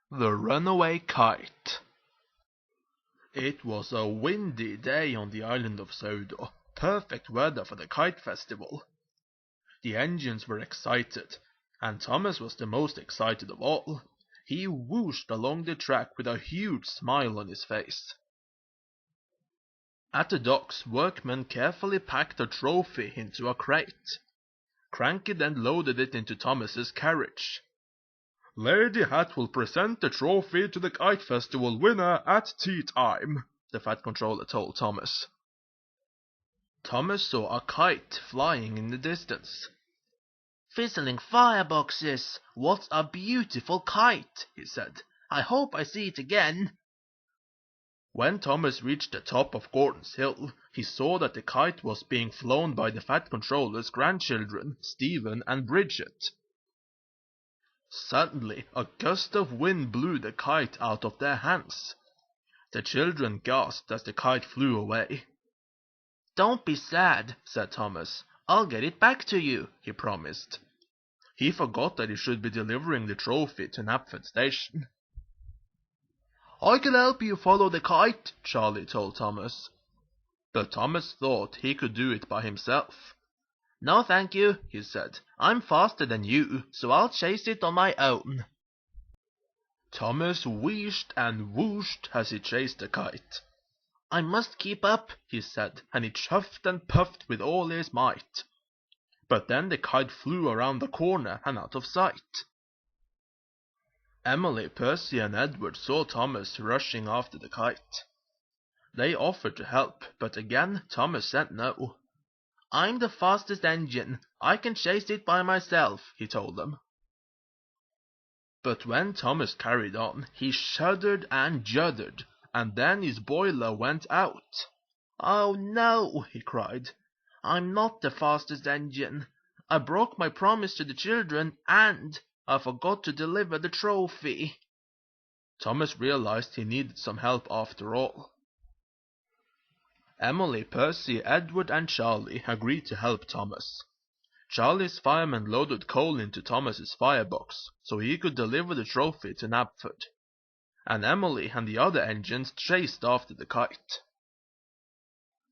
The Runaway Kite. It was a windy day on the island of Sodor, perfect weather for the Kite Festival. The engines were excited, and Thomas was the most excited of all. He whooshed along the track with a huge smile on his face. At the docks, workmen carefully packed the trophy into a crate. Cranky then loaded it into Thomas's carriage. "Lady Hat will present the trophy to the Kite Festival winner at tea time," the Fat Controller told Thomas. Thomas saw a kite flying in the distance. "Fizzling fireboxes! What a beautiful kite!" he said. "I hope I see it again." When Thomas reached the top of Gordon's Hill, he saw that the kite was being flown by the Fat Controller's grandchildren, Stephen and Bridget. Suddenly, a gust of wind blew the kite out of their hands. The children gasped as the kite flew away. "Don't be sad," said Thomas. "I'll get it back to you," he promised. He forgot that he should be delivering the trophy to Knapford Station. "I can help you follow the kite," Charlie told Thomas. But Thomas thought he could do it by himself. "No, thank you," he said. "I'm faster than you, so I'll chase it on my own." Thomas wheezed and whooshed as he chased the kite. "I must keep up," he said, and he chuffed and puffed with all his might. But then the kite flew around the corner and out of sight. Emily, Percy, and Edward saw Thomas rushing after the kite. They offered to help, but again Thomas said no. "I'm the fastest engine. I can chase it by myself," he told them. But when Thomas carried on, he shuddered and juddered, and then his boiler went out. "Oh no," he cried. "I'm not the fastest engine. I broke my promise to the children, and I forgot to deliver the trophy." Thomas realized he needed some help after all. Emily, Percy, Edward, and Charlie agreed to help Thomas. Charlie's fireman loaded coal into Thomas's firebox so he could deliver the trophy to Knapford, and Emily and the other engines chased after the kite.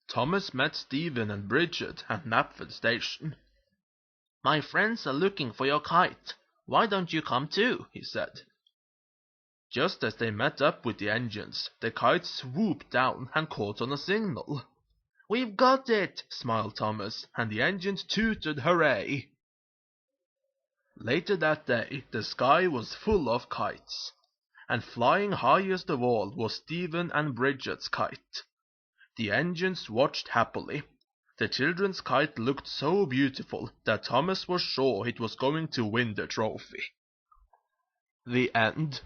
Thomas met Stephen and Bridget at Knapford Station. "My friends are looking for your kite. Why don't you come too?" he said. Just as they met up with the engines, the kite swooped down and caught on a signal. "We've got it!" smiled Thomas, and the engines tooted hooray. Later that day, the sky was full of kites, and flying highest of all was Stephen and Bridget's kite. The engines watched happily. The children's kite looked so beautiful that Thomas was sure it was going to win the trophy. The end.